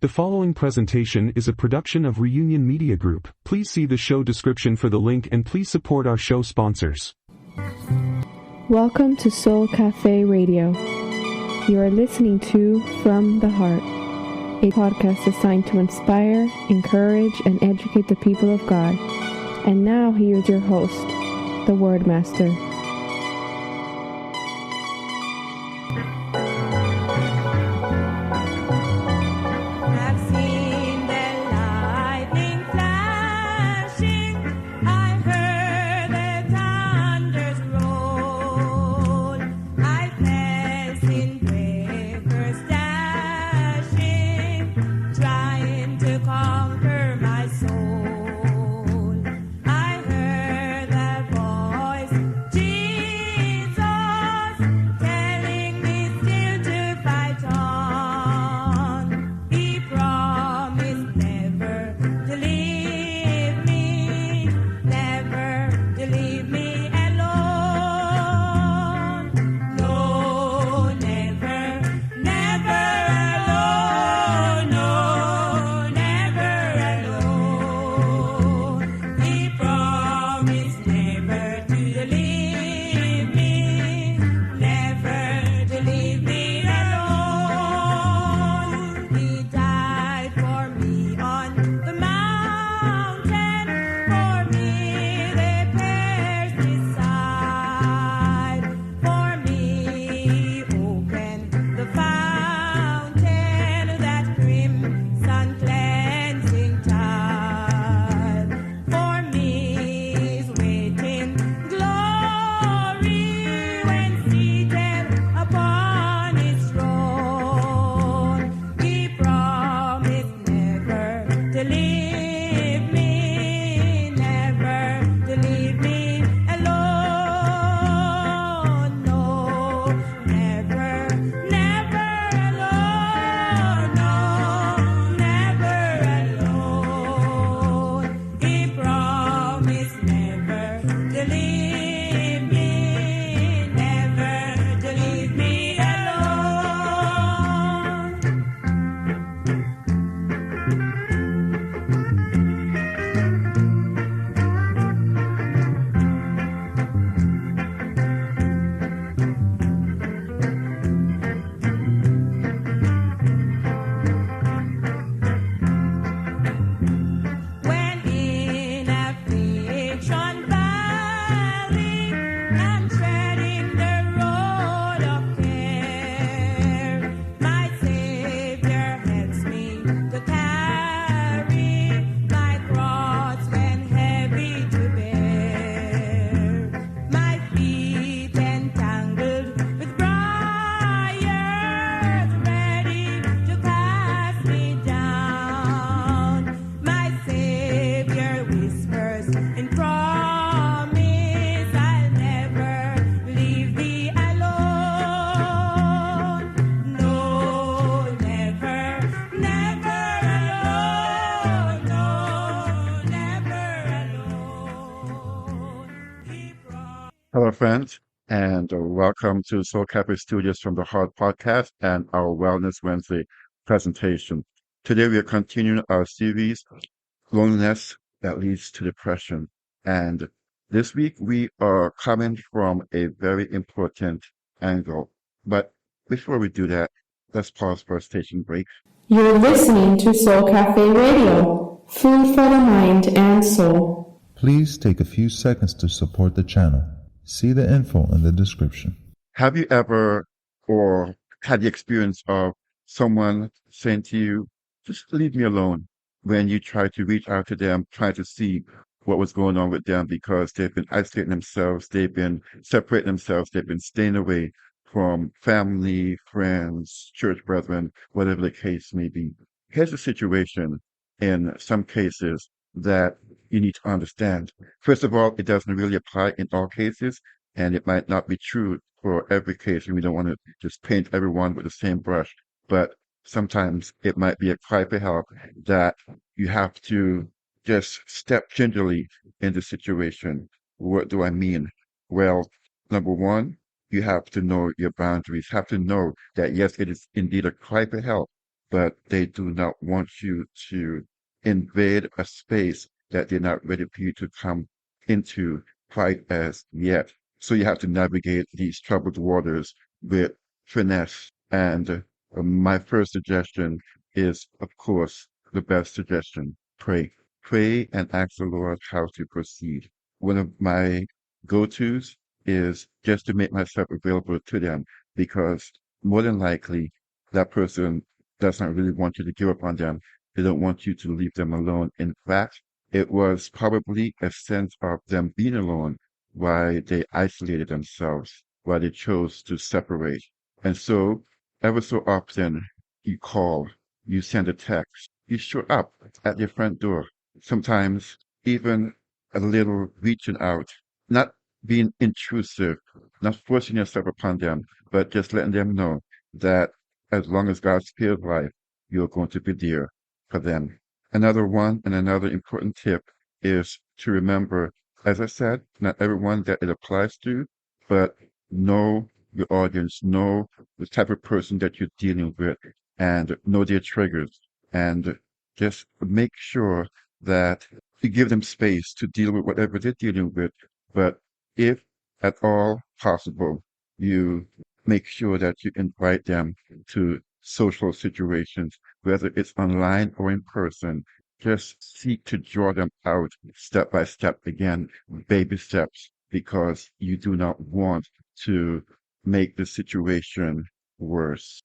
The following presentation is a production of Reunion Media Group. Please see the show description for the link and please support our show sponsors. Welcome to Soul Cafe Radio. You are listening to From the Heart, a podcast designed to inspire, encourage, and educate the people of God. And now here's your host, the Word Master. Hello, friends, and welcome to Soul Cafe Studios from the Heart podcast and our Wellness Wednesday presentation. Today, we are continuing our series, Loneliness That Leads to Depression. And this week, we are coming from a very important angle. But before we do that, let's pause for a station break. You're listening to Soul Cafe Radio, food for the mind and soul. Please take a few seconds to support the channel. See the info in the description. Have you ever or had the experience of someone saying to you, just leave me alone, when you try to reach out to them, try to see what was going on with them because they've been isolating themselves, they've been separating themselves, they've been staying away from family, friends, church brethren, whatever the case may be. Here's a situation in some cases that you need to understand. First of all, it doesn't really apply in all cases, and it might not be true for every case, and we don't want to just paint everyone with the same brush. But sometimes it might be a cry for help that you have to just step gingerly in the situation. What do I mean? Well, number one, you have to know your boundaries, have to know that yes, it is indeed a cry for help, but they do not want you to invade a space that they're not ready for you to come into quite as yet. So you have to navigate these troubled waters with finesse. And my first suggestion is, of course, the best suggestion. Pray. Pray and ask the Lord how to proceed. One of my go-tos is just to make myself available to them, because more than likely that person does not really want you to give up on them. They don't want you to leave them alone. In fact, it was probably a sense of them being alone why they isolated themselves, why they chose to separate. And so, ever so often, you call, you send a text, you show up at your front door. Sometimes even a little reaching out, not being intrusive, not forcing yourself upon them, but just letting them know that as long as God spares life, you're going to be there for them. Another one and another important tip is to remember, as I said, not everyone that it applies to, but know your audience, know the type of person that you're dealing with, and know their triggers, and just make sure that you give them space to deal with whatever they're dealing with. But if at all possible, you make sure that you invite them to social situations, whether it's online or in person. Just seek to draw them out step by step, again, baby steps, because you do not want to make the situation worse.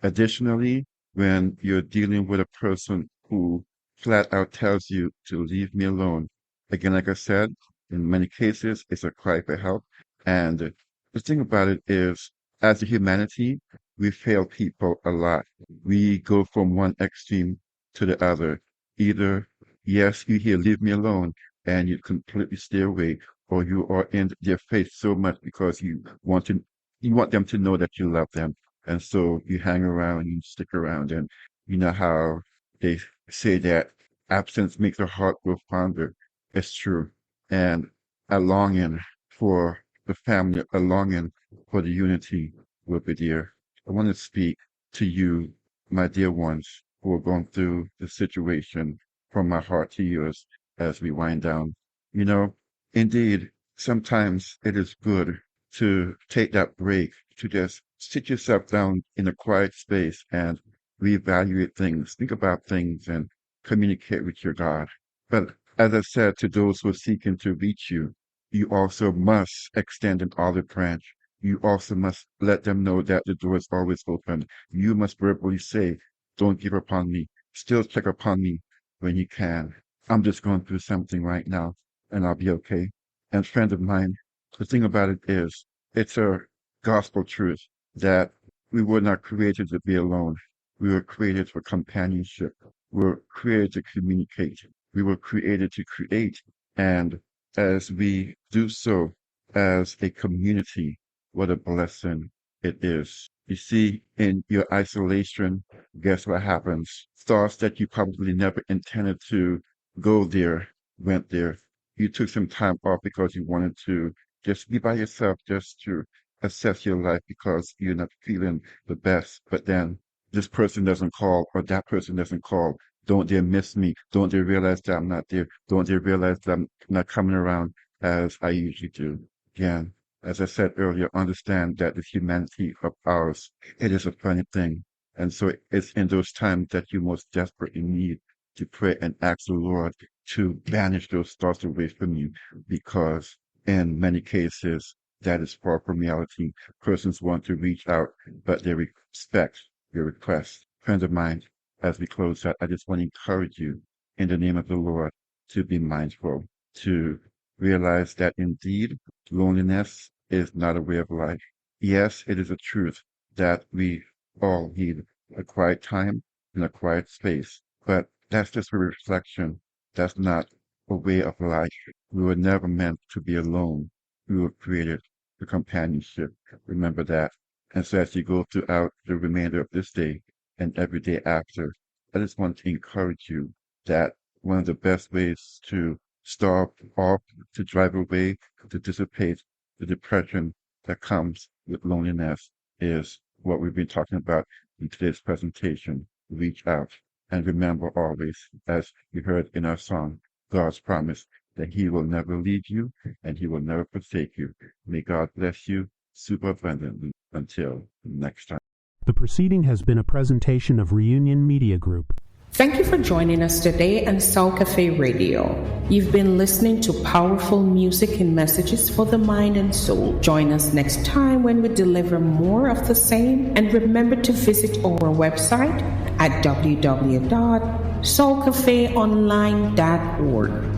Additionally, when you're dealing with a person who flat out tells you to leave me alone, again, like I said, in many cases, it's a cry for help. And the thing about it is, as a humanity, we fail people a lot. We go from one extreme to the other. Either, yes, you hear, leave me alone, and you completely stay away, or you are in their face so much because you want them to know that you love them. And so you hang around, you stick around, and you know how they say that absence makes the heart grow fonder. It's true. And a longing for the family, a longing for the unity will be there. I want to speak to you, my dear ones, who are going through the situation, from my heart to yours as we wind down. You know, indeed, sometimes it is good to take that break, to just sit yourself down in a quiet space and reevaluate things, think about things, and communicate with your God. But as I said, to those who are seeking to reach you, you also must extend an olive branch. You also must let them know that the door is always open. You must verbally say, don't give up on me. Still check upon me when you can. I'm just going through something right now, and I'll be okay. And friend of mine, the thing about it is, it's a gospel truth that we were not created to be alone. We were created for companionship. We were created to communicate. We were created to create. And as we do so as a community, what a blessing it is. You see, in your isolation, guess what happens? Thoughts that you probably never intended to go there went there. You took some time off because you wanted to just be by yourself, just to assess your life because you're not feeling the best. But then this person doesn't call, or that person doesn't call. Don't they miss me? Don't they realize that I'm not there? Don't they realize that I'm not coming around as I usually do? Again, as I said earlier, understand that this humanity of ours, it is a funny thing. And so it's in those times that you most desperately need to pray and ask the Lord to banish those thoughts away from you, because in many cases, that is far from reality. Persons want to reach out, but they respect your request. Friends of mine, as we close out, I just want to encourage you in the name of the Lord to be mindful, to realize that indeed loneliness is not a way of life. Yes, it is a truth that we all need a quiet time in a quiet space, but that's just a reflection. That's not a way of life. We were never meant to be alone. We were created for companionship. Remember that. And so as you go throughout the remainder of this day and every day after, I just want to encourage you that one of the best ways to stop off, to drive away, to dissipate the depression that comes with loneliness is what we've been talking about in today's presentation. reach out. And remember always, as you heard in our song, God's promise that He will never leave you and He will never forsake you. May God bless you super abundantly. Until next time. The proceeding has been a presentation of Reunion Media Group. Thank you for joining us today on Soul Cafe Radio. You've been listening to powerful music and messages for the mind and soul. Join us next time when we deliver more of the same. And remember to visit our website at www.soulcafeonline.org.